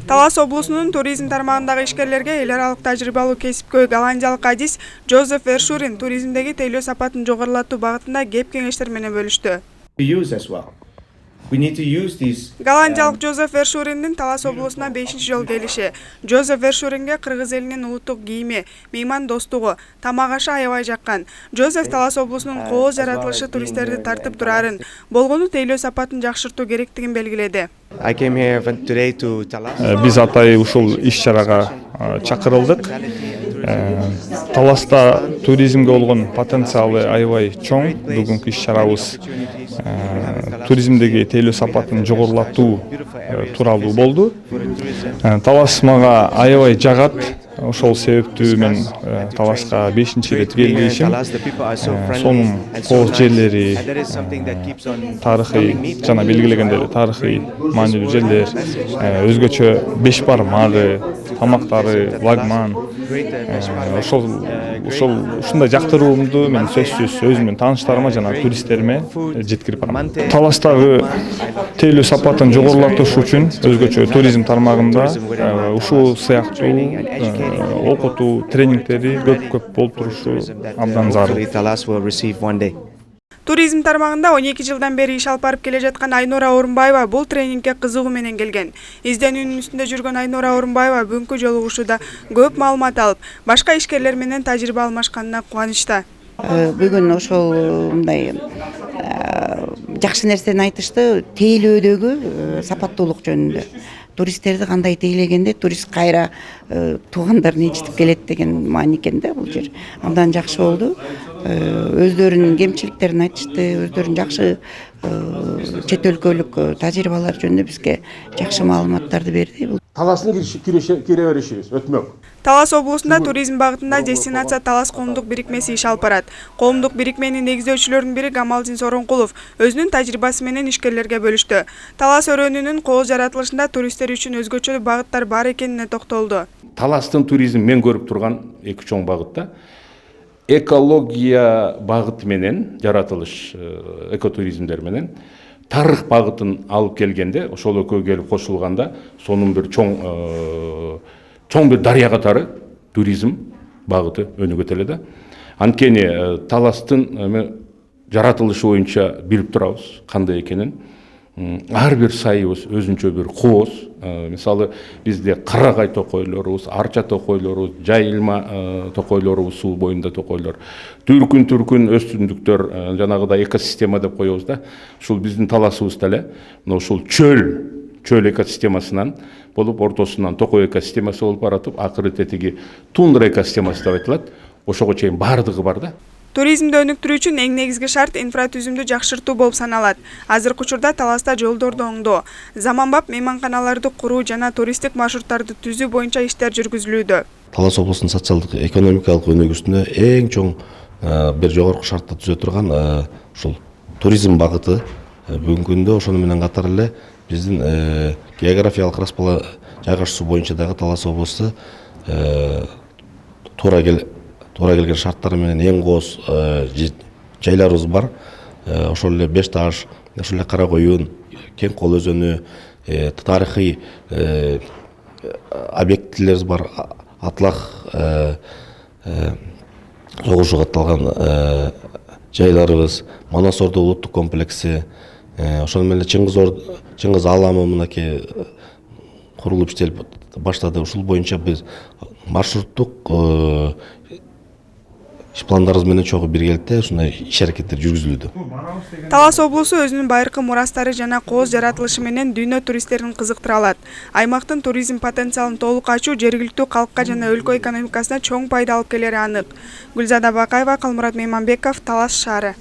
Талас облусунун туризм тармагындагы ишкерлерге эл аралык тажрыйбалуу кесипкөй голландиялык адис Джозеф Вершурин туризмдеги тейлөө сапатын жогорулатуу багытында кеп кеңештер менен бөлүштү. Голландиялык Джозеф Вершуриндин Талас облусуна 5-жолу келиши. Джозеф Вершуринге кыргыз элинин улуттук кийими, мейман достугу, тамак ашы аябай жаккан. Джозеф Талас облусунун кооз жаратылышы туристтерди тартып турарын, болгону тейлөө сапатын жакшыртуу керектигин белгиледи. Биз атай ушул иш-чарага чакырылдык. Таласта туризмге болгон потенциалы аябай чоң. Бүгүнкү иш-чарабыз туризмдеги тейлөө сапатын жогорулатуу тууралуу болду. Талас мага аябай жагат. Ошол себептүү мен Таласка 5-рет келишим. Сонун кооз жерлери, тарыхый, жана белгилегендей эле маанилүү жерлер, өзгөчө беш бармагы, тамактары, лагман. Ушундай жактыруумду мен сөзсүз өзүмдүн тааныштарыма жана туристтериме жеткирип барам. Таластагы тейлөө сапатын жогорулатыш үчүн өзгөчө туризм тармагында ушул сыяктуу окутуу, тренингтери көп болуп турушу абдан зарыл. Туризм тармагында 12 жылдан бери иш алып барып келе жаткан Айнура Орунбаева бул тренингке кызыгуу менен келген. Изденүүнүн үстүндө жүргөн Айнура Орунбаева бүгүнкү жолугушууда көп маалымат алып, башка ишкерлер менен тажрыйба алмашканына кубанычта. Бүгүн ошол мындай жакшы нерсени айтышты, тейлөөдөгү сапаттуулук жөнүндө. Туристтерди кандай тейлегенде турист кайра туугандарын ичитип келет деген маани экен да бул жер. Абдан жакшы болду. Өздөрүнүн кемчиликтерин айтышты, өздөрүнүн жакшы чет өлкөлүк тажрыйбалар жөнүндө бизге жакшы маалыматтарды берди. Таластын кире беришибиз өтмөк. Талас облусунда туризм багытында дестинация Талас коомдук бирикмеси иш алып барат. Коомдук бирикменин негиздөөчүлөрүнүн бири Гамалдин Сооронкулов өзүнүн тажрыйбасы менен ишкерлерге бөлүштү. Талас өрөөнүнүн кооз жаратылышында туристтер үчүн өзгөчө багыттар бар экенине токтолду. Таластын туризм мен көрүп турган эки чоң багытта экология багыты менен жаратылыш, экотуризмдер менен тарых багытын алып келгенде, ошол экөө келип кошулганда, сонун бир чоң бир дарыя катары туризм багыты өнүгөт эле да. Анткени Таластын жаратылышы боюнча билип турабыз кандай экенин. Ар бир сайыбыз өзүнчө бир кооз. Мисалы бизде карагай токойлорубуз, арча токойлорубуз, жайылма токойлорубуз, суу боюнда токойлор, түркүн өсүмдүктөр, жанагыдай экосистема деп коебуз да. Ушул биздин Таласыбызда эле ушул чөл экосистемасынан болуп, ортосунан токой экосистемасы болуп баратып, акыры тетиги тундра экосистемасы деп айтылат. Ошого чейин бардыгы бар да. Туризмди өнүктүрүү үчүн эң негизги шарт инфратүзүмдү жакшыртуу болуп саналат. Азыркы учурда Таласта жолдорду оңдоо, заманбап мейманканаларды куруу жана туристтик маршруттарды түзүү боюнча иштер жүргүзүлүүдө. Талас облусунун социалдык экономикалык өнүгүүсүнө эң чоң бир жогорку шартты түзө турган ушул туризм багыты. Бүгүнкү күндө ошону менен катар эле биздин географиялык распала жайгашуусу боюнча дагы Талас облусу туура келген шарттары менен эң кооз жайларыбыз бар. Ошол эле Беш Таш, ошол эле Кара Коюн, Кең Кол өзөнү, тарыхый объектилерибиз бар. Атлах согушу катталган жайларыбыз, Манас Ордо улуттук комплекси, ошол менен Чыңгыз Аламы мынакей курулуп иштелип баштады. Ушул боюнча биз маршруттук иш пландарыбыз менен чогуу биргеликте ушундай иш аракеттер жүргүзүлүүдө. Талас облусу өзүнүн байыркы мурастары жана кооз жаратылышы менен дүйнө туристтерин кызыктыра алат. Аймактын туризм потенциалын толук ачуу жергиликтүү калкка жана өлкө экономикасына чоң пайда алып келери анык. Гүлзада Бакаева, Калмурат Мейманбеков, Талас шаары.